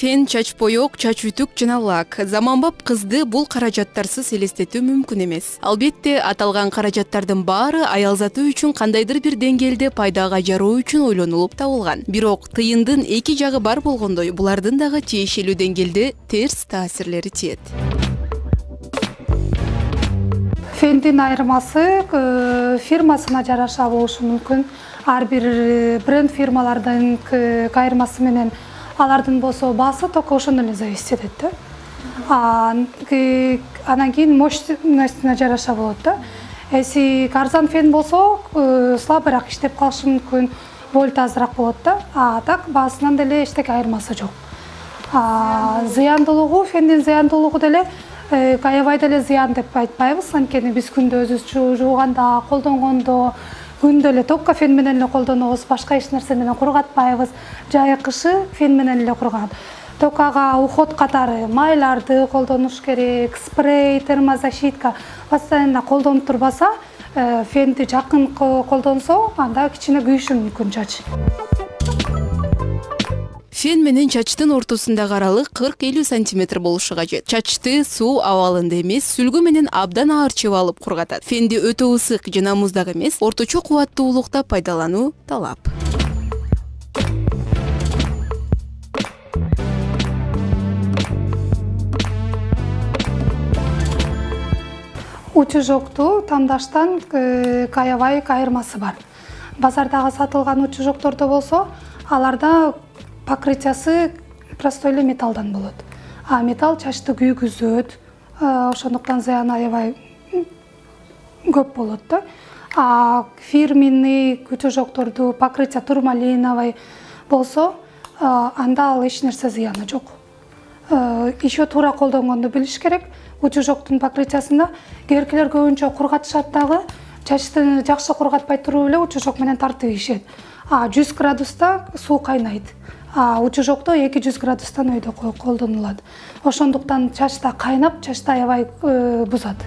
Фен, чач боек, чач ütүк жана лак. Заманбап кызды бул каражаттарсыз элестетүү мүмкүн эмес. Албетте, аталган каражаттардын баары аял заты үчүн кандайдыр бир деңгээлде пайдага жароо үчүн ойлонулуп табылган. Бирок тыйындын эки жагы бар болгондой, булардын дагы тиешелүү деңгээлде терс таасирлери тиет. Фендин айырмасы фирмасына жараша болушу мүмкүн. Ар бир бренд фирмалардын айырмасы менен алардын болсо баасы только ошондон эле зависит этет да. Анан кийин мощностуна жараша болот да. Эси арзан фен болсо слабыраак иштеп калышы мүмкүн, вольт азыраак болот да. Так баасынан деле эчтеке айырмасы жок. Зыяндуулугу, фендин зыяндуулугу деле аябай деле зыян деп айтпайбыз, анткени биз күндө өзүбүз жууганда, колдонгондо күндө эле токко фен менен эле колдонобуз, башка эч нерсе менен кургатпайбыз. Жай кышы фен менен эле курганат. Токага уход катары майларды колдонуш керек, спрей, термозащитка постоянно колдонуп турбаса, фенди жакын колдонсо, анда кичине күйүшү мүмкүн чач. Фен менен чачтын ортосундагы аралык 40-50 сантиметр болушу кажет. Чачты суу абалында эмес, сүлгү менен абдан аарчып алып кургатат. Фенди өтө ысык жана муздак эмес, орточо кубаттуулукта пайдалануу талап. Утюжокту тандаштан аябай айырмасы бар. Базардагы сатылган утюжоктордо болсо, аларда покрытиясы простой эле металлдан болот. Металл чачты күйгүзөт, ошондуктан зыяны аябай көп болот да. Фирменный утюжокторду покрытие турмалиновый болсо, анда ал эч нерсе зыяны жок. Еще туура колдонгонду билиш керек. Утюжоктун покрытиясында керкелер көбүнчө кургатышат дагы, чачты жакшы кургатпай туруп эле утюжок менен тартып ийишет. 100 градуста суу кайнайт. Утюжокто 200 градустан өйдө колдонулат. Ошондуктан чачта кайнап, чачты аябай бузат.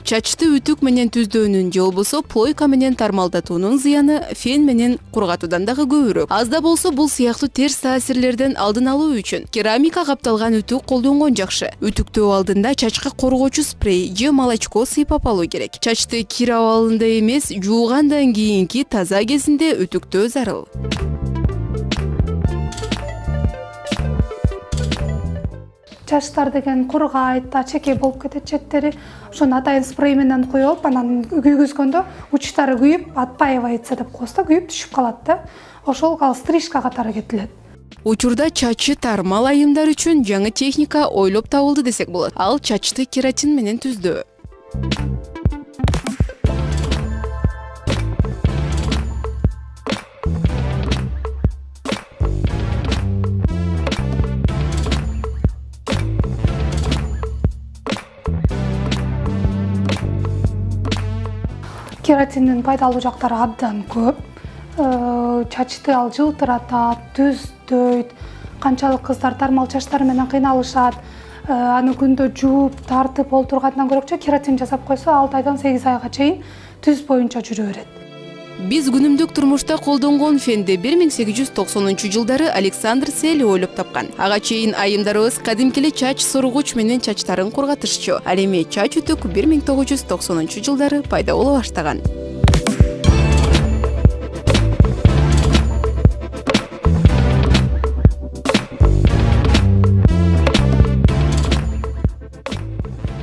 Чачты ütүк менен түздөөнүн же болбосо плойка менен тармалдатуунун зыяны фен менен кургатуудан дагы көбүрөөк. Азда болсо бул сыяктуу терс таасирлерден алдын алуу үчүн керамика капталган ütүк колдонгон жакшы. Ütүктөө алдында чачка коргоочу спрей же молочко сыйпап алуу керек. Чачты кир абалында эмес, жуугандан кийинки таза кезинде ütүктөө зарыл. Чачтар деген кургайт, ачеке болуп кетет четтери. Ошону атайын спрей менен куюп, анан күйгүзгөндө учтары күйүп, отпаивается деп коебуз да, күйүп түшүп калат да. Ошол стрижка катары кетилет. Учурда чачы тармал айымдар үчүн жаңы техника ойлоп табылды десек болот. Ал чачты кератин менен түздөө. Кератиндин пайдалуу жактары абдан көп. Чачты ал жылтыратат, түздөйт. Канчалык кыздар тармал чачтары менен кыйналышат. Аны күндө жууп, тартып олтургандан көрөкчө кератин жасап койсо 6 айдан 8 айга чейин түз боюнча жүрө берет. Биз күнүмдүк турмушта колдонгон фенди 1890-жылдары Александр Сель ойлоп тапкан. Ага чейин айымдарыбыз кадимки эле чач соргуч менен чачтарын кургатышчу. Ал эми чач ütүк 1990-жылдары пайда боло баштаган.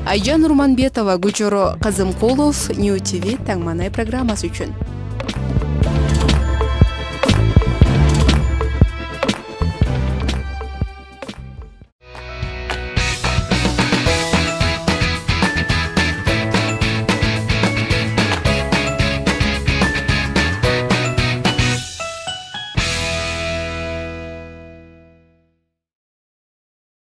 Айжан Нурманбетова, Гучоро Казымкулов, Нью ТВ Таңманай программасы үчүн.